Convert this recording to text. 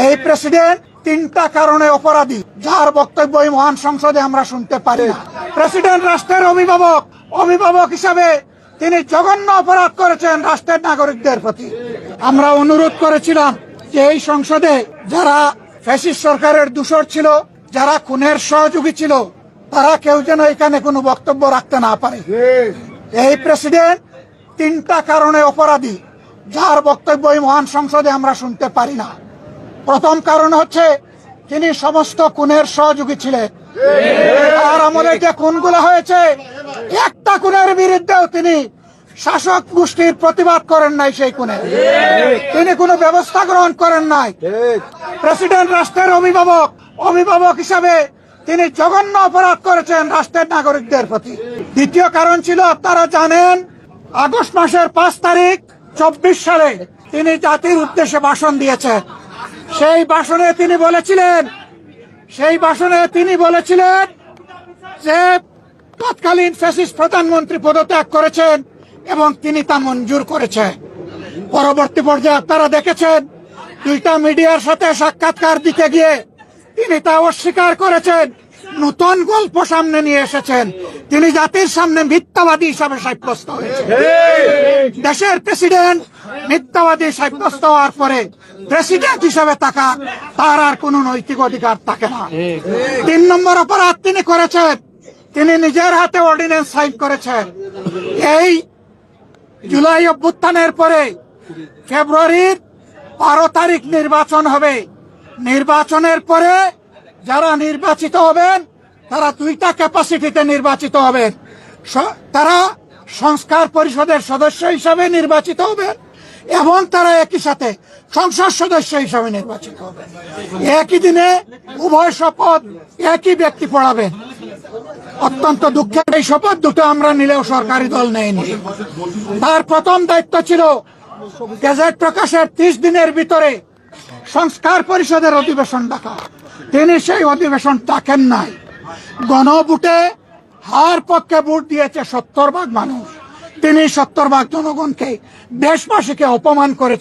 এই প্রেসিডেন্ট তিনটা কারণে অপরাধী, যার বক্তব্য এই মহান সংসদে আমরা শুনতে পারি না। প্রেসিডেন্ট রাষ্ট্রের অভিভাবক হিসাবে তিনি জঘন্য অপরাধ করেছেন রাষ্ট্রের নাগরিকদের প্রতি। আমরা অনুরোধ করেছিলাম যে এই সংসদে যারা ফ্যাসিস্ট সরকারের দূষর ছিল, যারা খুনের সহযোগী ছিল, তারা কেউ যেন এখানে কোনো বক্তব্য রাখতে না পারে। এই প্রেসিডেন্ট তিনটা কারণে অপরাধী, যার বক্তব্য এই মহান সংসদে আমরা শুনতে পারি না। প্রথম কারণ হচ্ছে তিনি সমস্ত খুনের সহযোগী ছিলেন। আর আমাদের যে খুনগুলো হয়েছে, একটা খুনের বিরুদ্ধেও তিনি শাসক গোষ্ঠীর প্রতিবাদ করেন নাই, সেই খুনে তিনি কোনো ব্যবস্থা গ্রহণ করেন নাই। প্রেসিডেন্ট রাষ্ট্রের অভিভাবক হিসাবে তিনি জঘন্য অপরাধ করেছেন রাষ্ট্রের নাগরিকদের প্রতি। দ্বিতীয় কারণ ছিল, আপনারা জানেন, আগস্ট মাসের 5 তারিখ 24 সালে তিনি জাতির উদ্দেশ্যে ভাষণ দিয়েছেন। সেই ভাষণে তিনি বলেছিলেন যে তৎকালীন ফ্যাসিস্ট প্রধানমন্ত্রী পদত্যাগ করেছেন এবং তিনি তা মঞ্জুর করেছেন। পরবর্তী পর্যায়ে আপনারা দেখেছেন, দুইটা মিডিয়ার সাথে সাক্ষাৎকার দিতে গিয়ে তিনি তা অস্বীকার করেছেন, নতুন গল্প সামনে নিয়ে এসেছেন। তিনি জাতির সামনে মিথ্যাবাদী হিসাবে সাব্যস্ত হয়েছেন। দেশের প্রেসিডেন্ট মিথ্যাবাদী সাব্যস্ত হওয়ার পরে প্রেসিডেন্ট হিসাবে তার আর কোনো নৈতিক অধিকার থাকে না। 3 নম্বর অপরাধ তিনি করেছেন, তিনি নিজের হাতে অর্ডিন্যান্স সাইন করেছেন। এই জুলাই অভ্যুত্থানের পরে ফেব্রুয়ারির 12 তারিখ নির্বাচন হবে। নির্বাচনের পরে যারা নির্বাচিত হবেন তারা 2টা ক্যাপাসিটিতে নির্বাচিত হবেন। তারা সংস্কার পরিষদের সদস্য হিসাবে নির্বাচিত হবেন এবং তারা একই সাথে সংসদ সদস্য হিসাবে নির্বাচিত হবেন। একই দিনে উভয় শপথ একই ব্যক্তি পড়াবেন। অত্যন্ত দুঃখের এই শপথ দুটো আমরা নিলেও সরকারি দল নেয়নি। তার প্রথম দায়িত্ব ছিল গেজেট প্রকাশের 30 দিনের ভিতরে সংস্কার পরিষদের অধিবেশন ডাকা। তিনি সেই অধিবেশন ডাকেন নাই। গণভোটে হার পক্ষে ভোট দিয়েছে 70 ভাগ মানুষ। তিনি 70 ভাগ জনগণকে, দেশবাসীকে অপমান করেছেন।